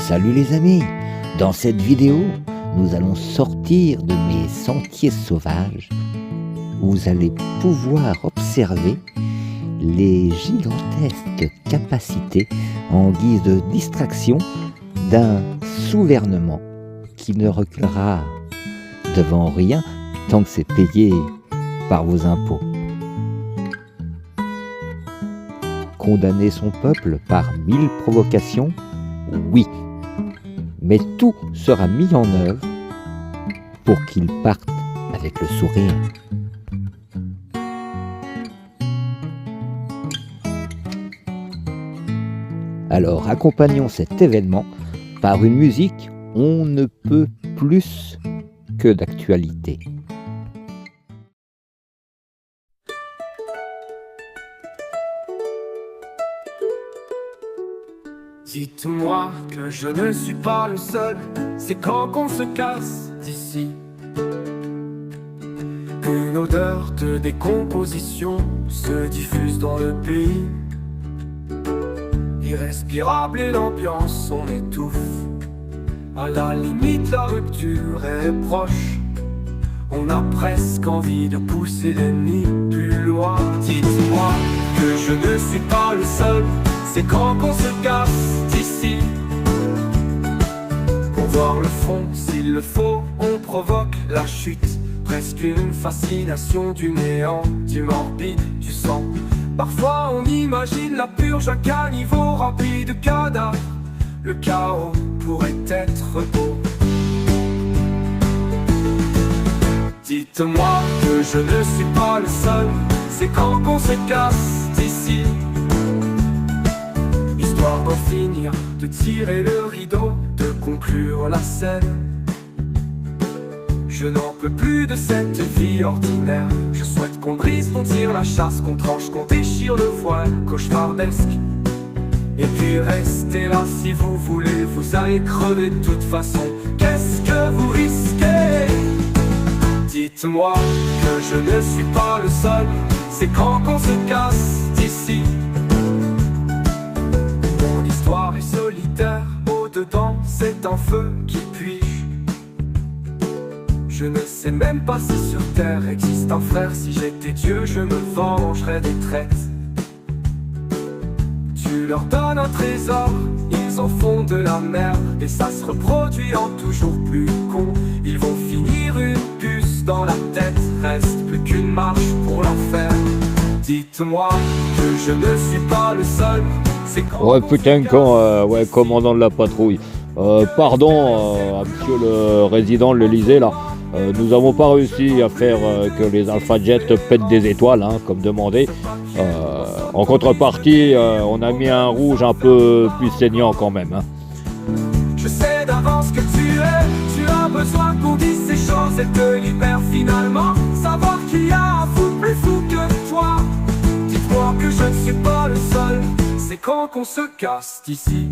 Salut les amis, dans cette vidéo, nous allons sortir de mes sentiers sauvages où vous allez pouvoir observer les gigantesques capacités en guise de distraction d'un gouvernement qui ne reculera devant rien tant que c'est payé par vos impôts. Condamner son peuple par 1000 provocations, oui, mais tout sera mis en œuvre pour qu'il parte avec le sourire. Alors accompagnons cet événement par une musique on ne peut plus que d'actualité. Dites-moi que je ne suis pas le seul, c'est quand qu'on se casse d'ici. Une odeur de décomposition se diffuse dans le pays. Irrespirable et l'ambiance, on étouffe. À la limite, la rupture est proche. On a presque envie de pousser l'ennemi plus loin. Dites-moi que je ne suis pas le seul, c'est quand qu'on se casse d'ici. Pour voir le fond, s'il le faut, on provoque la chute. Presque une fascination du néant, du morbide, du sang. Parfois on imagine la purge, un caniveau rempli de cadavres. Le chaos pourrait être beau. Dites-moi que je ne suis pas le seul, c'est quand qu'on se casse d'ici. Histoire d'en finir, de tirer le rideau, de conclure la scène. Je n'en peux plus de cette vie ordinaire. Je souhaite qu'on brise, qu'on tire la chasse, qu'on tranche, qu'on déchire le voile cauchemardesque. Et puis restez là si vous voulez, vous allez crever de toute façon. Qu'est-ce que vous risquez? Dites-moi que je ne suis pas le seul, c'est quand qu'on se casse d'ici. Mon histoire est solitaire, au-dedans c'est un feu qui puise. Je ne sais même pas si sur terre existe un frère. Si j'étais Dieu, je me vengerais des traites. Tu leur donnes un trésor, ils en font de la merde. Et ça se reproduit en toujours plus con. Ils vont finir une puce dans la tête. Reste plus qu'une marche pour l'enfer. Dites-moi que je ne suis pas le seul, c'est quand... Ouais putain, quand commandant de la patrouille. Pardon à monsieur le résident de l'Elysée là. Nous n'avons pas réussi à faire que les Alpha Jets pètent des étoiles, hein, comme demandé. En contrepartie, on a mis un rouge un peu plus saignant quand même. Hein. Je sais d'avance que tu as besoin qu'on dise ces choses et te libère finalement. Savoir qu'il y a un fou plus fou que toi. Dis-moi que je ne suis pas le seul, c'est quand qu'on se casse d'ici.